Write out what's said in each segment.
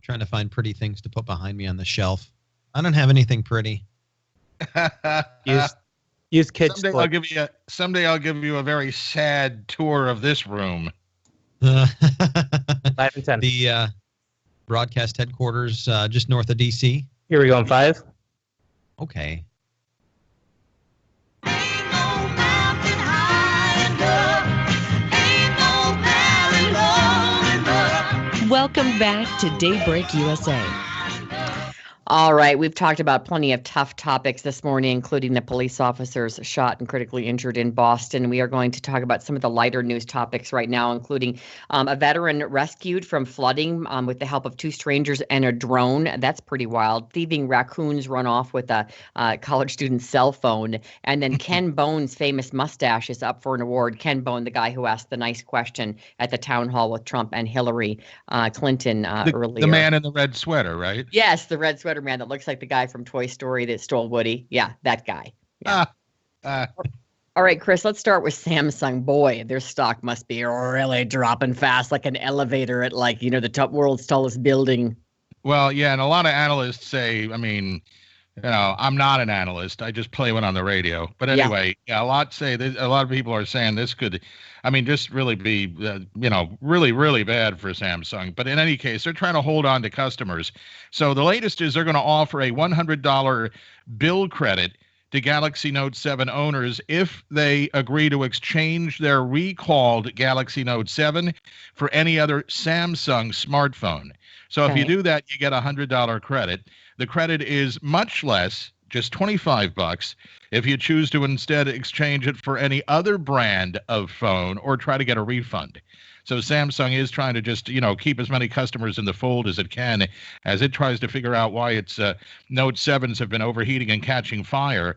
Trying to find pretty things to put behind me on the shelf. I don't have anything pretty. Use kids. Someday I'll give you a very sad tour of this room. 5 and 10. The broadcast headquarters just north of D.C. Here we go in 5. Okay. Welcome back to Daybreak USA. All right, we've talked about plenty of tough topics this morning, including the police officers shot and critically injured in Boston. We are going to talk about some of the lighter news topics right now, including a veteran rescued from flooding with the help of 2 strangers and a drone. That's pretty wild. Thieving raccoons run off with a college student's cell phone. And then Ken Bone's famous mustache is up for an award. Ken Bone, the guy who asked the nice question at the town hall with Trump and Hillary Clinton earlier. The man in the red sweater, right? Yes, the red sweater man that looks like the guy from Toy Story that stole Woody. Yeah, that guy. Yeah. All right, Chris, let's start with Samsung. Boy, their stock must be really dropping fast, like an elevator at the top world's tallest building. Well, yeah, and a lot of analysts say, I'm not an analyst. I just play one on the radio. But anyway, a lot of people are saying this could, just really be, really, really bad for Samsung. But in any case, they're trying to hold on to customers. So the latest is they're going to offer a $100 bill credit to Galaxy Note 7 owners if they agree to exchange their recalled Galaxy Note 7 for any other Samsung smartphone. So if you do that, you get a $100 credit. The credit is much less, just $25, if you choose to instead exchange it for any other brand of phone or try to get a refund. So Samsung is trying to just, keep as many customers in the fold as it can as it tries to figure out why its Note 7s have been overheating and catching fire.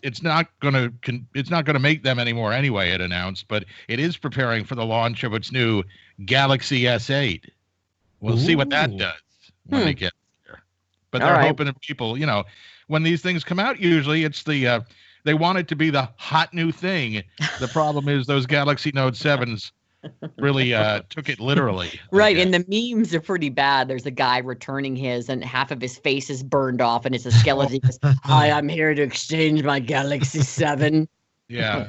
It's not going to make them anymore anyway, it announced, but it is preparing for the launch of its new Galaxy S8. We'll see what that does when they get there. But they're hoping that people, when these things come out, usually it's they want it to be the hot new thing. The problem is those Galaxy Note 7s really took it literally. Right, and the memes are pretty bad. There's a guy returning his, and half of his face is burned off, and it's a skeleton. He goes, "Hi, I'm here to exchange my Galaxy 7." Yeah.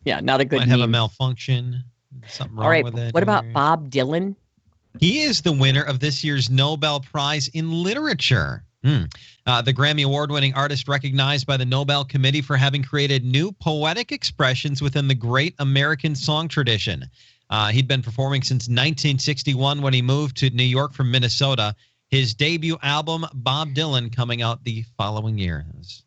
Not a good Might have a malfunction. Something wrong with it. What about Bob Dylan? He is the winner of this year's Nobel Prize in Literature. The Grammy Award-winning artist recognized by the Nobel Committee for having created new poetic expressions within the great American song tradition. He'd been performing since 1961 when he moved to New York from Minnesota. His debut album, Bob Dylan, coming out the following year.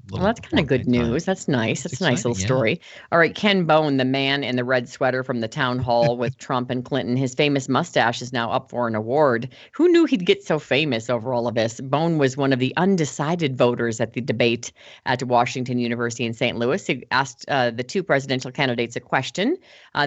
Well, that's kind of good news. That's nice. That's a nice little story. All right, Ken Bone, the man in the red sweater from the town hall with Trump and Clinton, his famous mustache is now up for an award. Who knew he'd get so famous over all of this? Bone was one of the undecided voters at the debate at Washington University in St. Louis. He asked the 2 presidential candidates a question.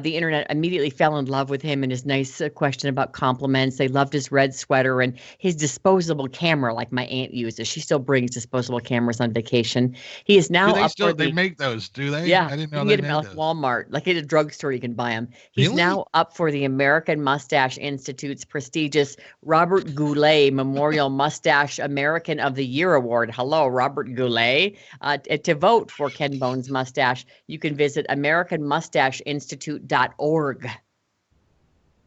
The internet immediately fell in love with him and his nice question about compliments. They loved his red sweater and his disposable camera, like my aunt uses. She still brings disposable cameras on vacation. He is now they make those, do they? Yeah, I didn't know you can get them at Walmart. Like at a drugstore, you can buy them. He's now up for the American Mustache Institute's prestigious Robert Goulet Memorial Mustache American of the Year Award. Hello, Robert Goulet. To vote for Ken Bone's mustache, you can visit AmericanMustacheInstitute.org.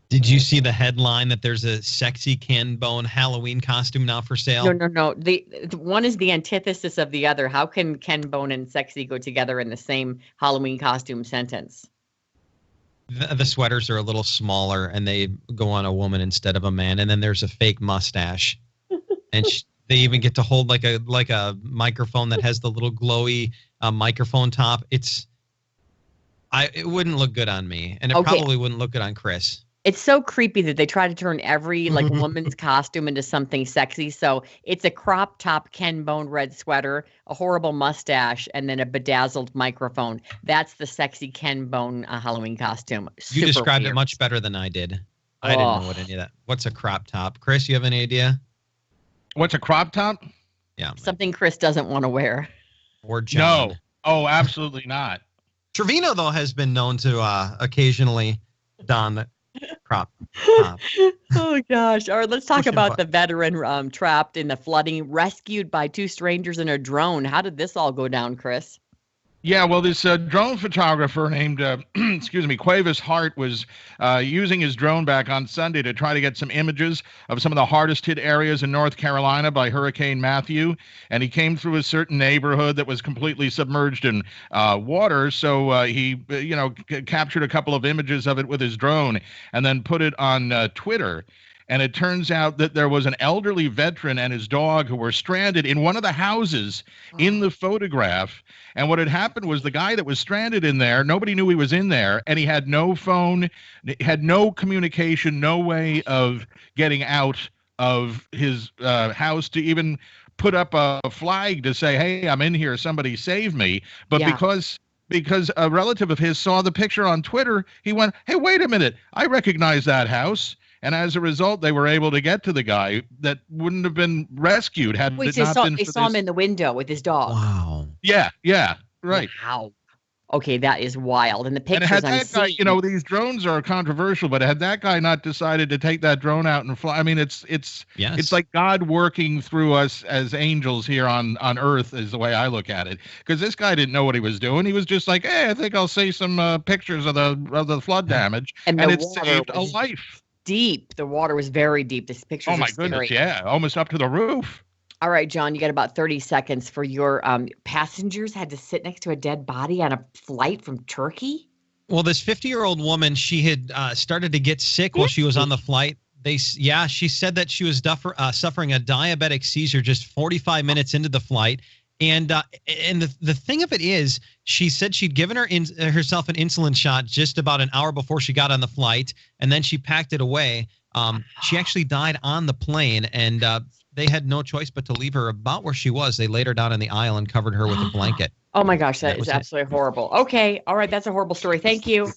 Did you see the headline that there's a sexy Ken Bone Halloween costume now for sale? No. The one is the antithesis of the other. How can Ken Bone and sexy go together in the same Halloween costume sentence? The sweaters are a little smaller, and they go on a woman instead of a man. And then there's a fake mustache, and they even get to hold like a microphone that has the little glowy microphone top. It wouldn't look good on me, and it probably wouldn't look good on Chris. It's so creepy that they try to turn every woman's costume into something sexy. So it's a crop top Ken Bone red sweater, a horrible mustache, and then a bedazzled microphone. That's the sexy Ken Bone Halloween costume. You described it much better than I did. I didn't know what any of that. What's a crop top? Chris, you have any idea? What's a crop top? Yeah. Something Chris doesn't want to wear. Or John. No. Oh, absolutely not. Trevino, though, has been known to occasionally don Crop. Oh gosh. All right, let's talk Push and about butt. the veteran trapped in the flooding, rescued by two strangers in a drone. How did this all go down, Chris? Yeah, well, this drone photographer named, excuse me, Quavis Hart was using his drone back on Sunday to try to get some images of some of the hardest hit areas in North Carolina by Hurricane Matthew. And he came through a certain neighborhood that was completely submerged in water. So he, captured a couple of images of it with his drone and then put it on Twitter. And it turns out that there was an elderly veteran and his dog who were stranded in one of the houses in the photograph. And what had happened was the guy that was stranded in there, nobody knew he was in there, and he had no phone, had no communication, no way of getting out of his house to even put up a flag to say, hey, I'm in here, somebody save me. But because a relative of his saw the picture on Twitter, he went, hey, wait a minute, I recognize that house. And as a result, they were able to get to the guy that wouldn't have been rescued had it not been for they saw him in the window with his dog. Wow. Yeah, right. Wow. Okay, that is wild. And the And pictures had I'm that guy, seeing. these drones are controversial, but had that guy not decided to take that drone out and fly, I mean, it's like God working through us as angels here on Earth is the way I look at it. Because this guy didn't know what he was doing. He was just like, hey, I think I'll see some pictures of the flood damage, and it saved a life. Deep. The water was very deep. This picture. Oh my goodness! Yeah, almost up to the roof. All right, John, you got about 30 seconds for your passengers had to sit next to a dead body on a flight from Turkey. Well, this 50-year-old woman, she had started to get sick while she was on the flight. She said that she was suffering a diabetic seizure just 45 minutes into the flight. And the thing of it is, she said she'd given herself an insulin shot just about an hour before she got on the flight, and then she packed it away. She actually died on the plane, and they had no choice but to leave her about where she was. They laid her down in the aisle and covered her with a blanket. Oh my gosh, that is absolutely horrible. Okay, all right, that's a horrible story. Thank you.